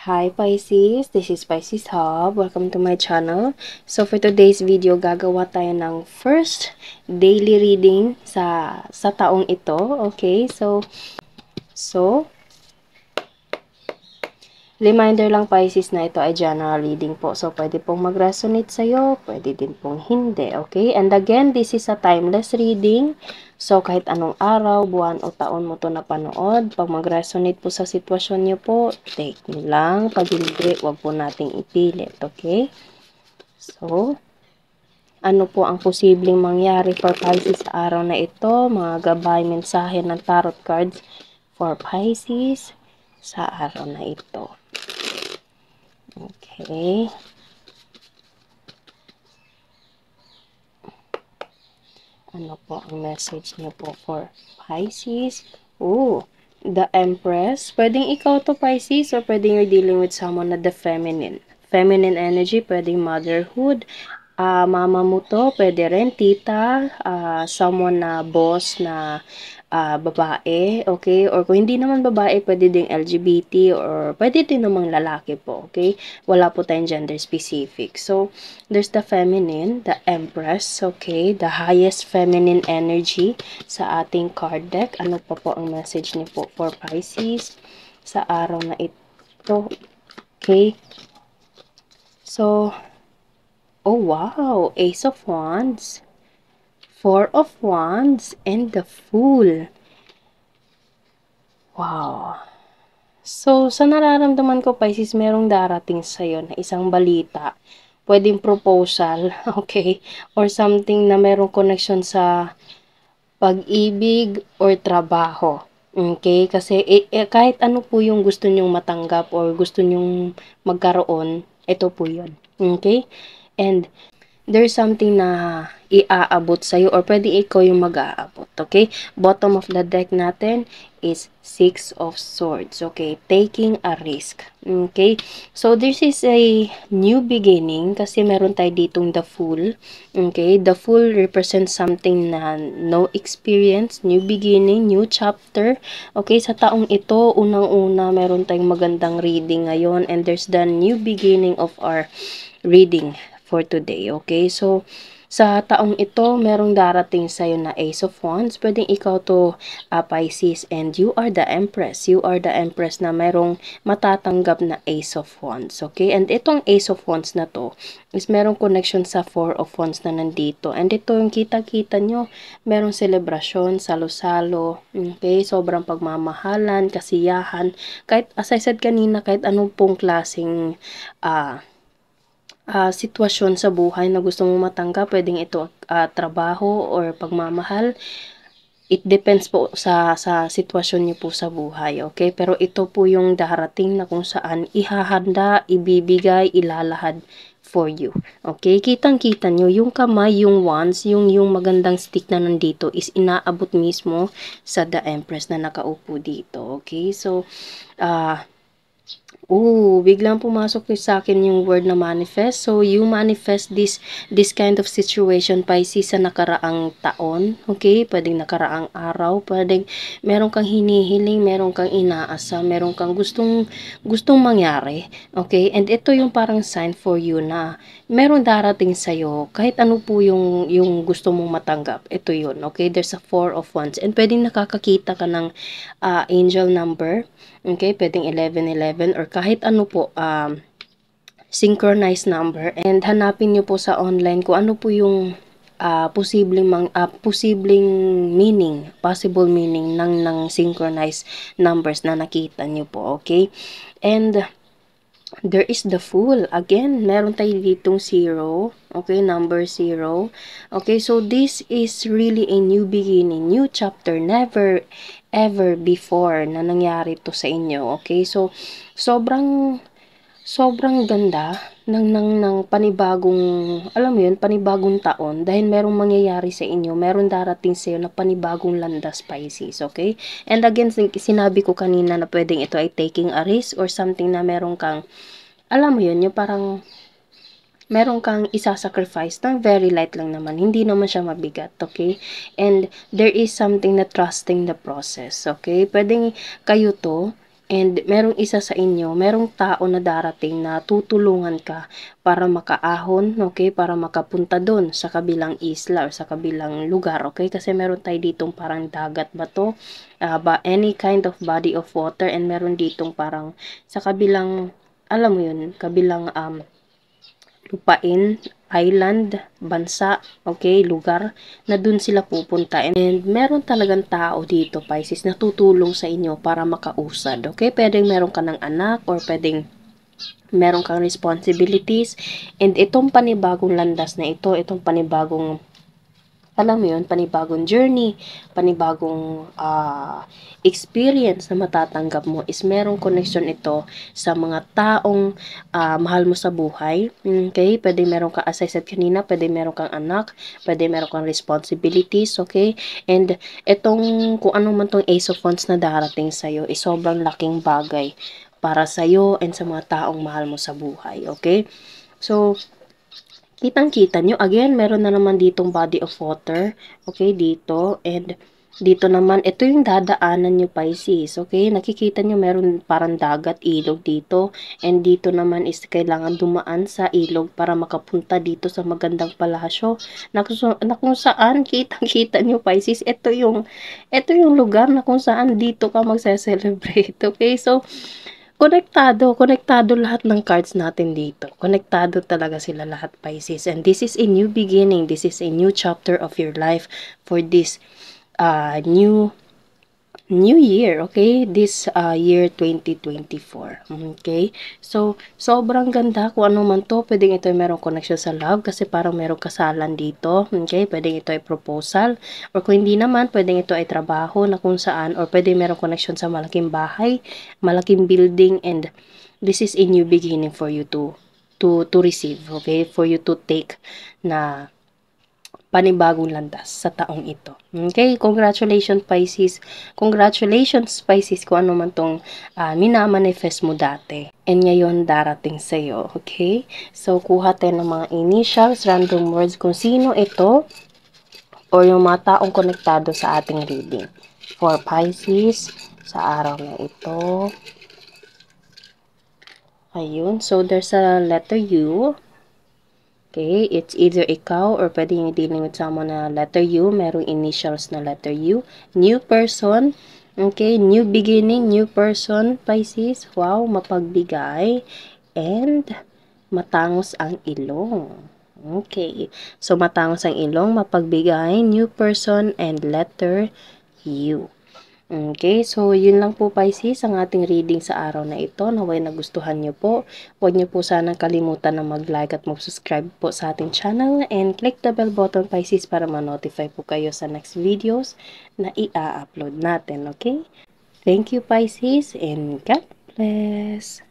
Hi Pisces, this is Pisces Hub. Welcome to my channel. So for today's video, gagawa tayo ng first daily reading sa taong ito. Okay, so reminder lang Pisces na ito ay general reading po. So pwede pong mag-resonate sa'yo, pwede din pong hindi. Okay, and again, this is a timeless reading. So, kahit anong araw, buwan o taon mo to napanood, pag mag-resonate po sa sitwasyon niyo po, take nyo lang. Pag hindi, wag po nating ipilit, okay? So, ano po ang posibleng mangyari for Pisces sa araw na ito? Mga gabay, mensahe ng tarot cards for Pisces sa araw na ito. Okay. Ano po ang message niyo po for Pisces? The Empress. Pwedeng ikaw to Pisces or pwedeng you're dealing with someone na the feminine. Feminine energy, pwedeng motherhood. Mama mo to, pwede rin tita, someone na boss na babae, okay? Or kung hindi naman babae, pwede ding LGBT or pwede din namang lalaki po, okay? Wala po tayong gender specific. So, there's the feminine, the Empress, okay? The highest feminine energy sa ating card deck. Ano pa po ang message niyo po for Pisces sa araw na ito? Okay? So, oh wow! Ace of Wands, Four of Wands, and the Fool. Wow! So, sa nararamdaman ko, Pisces, merong darating sa'yo na isang balita. Pwedeng proposal, okay? Or something na merong connection sa pag-ibig or trabaho. Okay? Kasi kahit ano po yung gusto nyong matanggap or gusto nyong magkaroon, ito po yun. Okay? And there's something na iaabot sa'yo or pwede ikaw yung mag-aabot, okay? Bottom of the deck natin is Six of Swords, okay? Taking a risk, okay? So, this is a new beginning kasi meron tayo ditong the Fool, okay? The Fool represents something na no experience, new beginning, new chapter, okay? Sa taong ito, unang-una, meron tayong magandang reading ngayon and there's the new beginning of our reading for today, okay? So, sa taong ito, merong darating sa'yo na Ace of Wands. Pwedeng ikaw to, Pisces, and you are the Empress. You are the Empress na merong matatanggap na Ace of Wands, okay? And itong Ace of Wands na to, is merong connection sa Four of Wands na nandito. And ito yung kita-kita nyo, merong selebrasyon, salo-salo, okay? Sobrang pagmamahalan, kasiyahan. Kahit, as I said kanina, kahit anong pong klaseng, sitwasyon sa buhay na gusto mong matanggap, pwedeng ito trabaho or pagmamahal. It depends po sa sitwasyon niyo po sa buhay, okay? Pero ito po yung darating na kung saan ihahanda, ibibigay, ilalahad for you. Okay? Kitang-kita nyo, yung kamay, yung wands, yung magandang stick na nandito is inaabot mismo sa the Empress na nakaupo dito. Okay? So, biglang pumasok sa akin yung word na manifest. So, you manifest this kind of situation, Pisces, sa nakaraang taon. Okay? Pwedeng nakaraang araw. Pwedeng meron kang hinihiling, meron kang inaasa, meron kang gustong mangyari. Okay? And ito yung parang sign for you na meron darating sa'yo. Kahit ano po yung gusto mong matanggap. Ito yun. Okay? There's a Four of Wands. And pwedeng nakakakita ka ng angel number. Okay, pwedeng 1111 or kahit ano po, synchronized number. And hanapin nyo po sa online kung ano po yung posibleng meaning, possible meaning ng synchronized numbers na nakita nyo po, okay? And there is the Fool. Again, meron tayo ditong 0. Okay, number 0. Okay, so this is really a new beginning, new chapter. Never ever before na nangyari to sa inyo. Okay, so sobrang ganda ng panibagong, alam mo yun, panibagong taon dahil merong mangyayari sa inyo, meron darating sa iyo na panibagong landas, Pisces, okay? And again, sinabi ko kanina na pwedeng ito ay taking a risk or something na meron kang, alam mo yun, yung parang meron kang isa-sacrifice na very light lang naman. Hindi naman siya mabigat, okay? And there is something na trusting the process, okay? Pwedeng kayo to, And merong isa sa inyo, merong tao na darating na tutulungan ka para makaahon, okay? Para makapunta doon sa kabilang isla or sa kabilang lugar, okay? Kasi meron tayo ditong parang dagat ba to? Any kind of body of water, and meron ditong parang sa kabilang, alam mo yun, kabilang lupain, island, bansa, okay, lugar, na dun sila pupunta. And meron talagang tao dito, Pisces, na tutulong sa inyo para makausad, okay? Pwedeng meron ka ng anak or pwedeng meron kang responsibilities. And itong panibagong landas na ito, itong panibagong, alam mo yun, panibagong journey, panibagong experience na matatanggap mo is merong connection ito sa mga taong mahal mo sa buhay. Okay? Pwede meron kang, as I said kanina, pwede meron kang anak, pwede meron kang responsibilities, okay? And itong, kung ano man tong Ace of Wands na darating sa'yo, is sobrang laking bagay para sa'yo and sa mga taong mahal mo sa buhay, okay? So, kitang-kita nyo, again, meron na naman ditong body of water, okay, dito, and dito naman, ito yung dadaanan nyo, Pisces, okay, nakikita nyo, meron parang dagat, ilog dito, and dito naman is kailangan dumaan sa ilog para makapunta dito sa magandang palasyo, na kung saan, kitang-kita nyo, Pisces, ito yung lugar na kung saan dito ka magse-celebrate, okay, so, konektado lahat ng cards natin dito. Konektado talaga sila lahat, Pisces. And this is a new beginning. This is a new chapter of your life for this new year, okay? This year 2024. Okay? So, sobrang ganda kung ano man to. Pwedeng ito ay merong connection sa love kasi parang merong kasalan dito. Okay? Pwedeng ito ay proposal. Or kung hindi naman, pwedeng ito ay trabaho na kung saan. Or pwedeng merong connection sa malaking bahay, malaking building, and this is a new beginning for you to receive. Okay? For you to take na panibagong landas sa taong ito. Okay, congratulations Pisces. Congratulations Pisces kung ano man tong minamanifest mo dati. And ngayon darating sa'yo. Okay? So, kuha tayo ng mga initials, random words kung sino ito or yung mga taong konektado sa ating reading. For Pisces, sa araw na ito. Ayun. So, there's a letter U. Okay, it's either ikaw or pwede yung dealing with someone na letter U, merong initials na letter U. New person, okay, new beginning, new person, Pisces. Wow, mapagbigay. And matangos ang ilong. Okay, so matangos ang ilong, mapagbigay, new person, and letter U. Okay, so yun lang po Pisces ang ating reading sa araw na ito. Naway nagustuhan nyo po. Huwag nyo po sanang kalimutan na mag-like at mag-subscribe po sa ating channel and click the bell button Pisces para ma-notify po kayo sa next videos na i-upload natin. Okay? Thank you Pisces and God bless!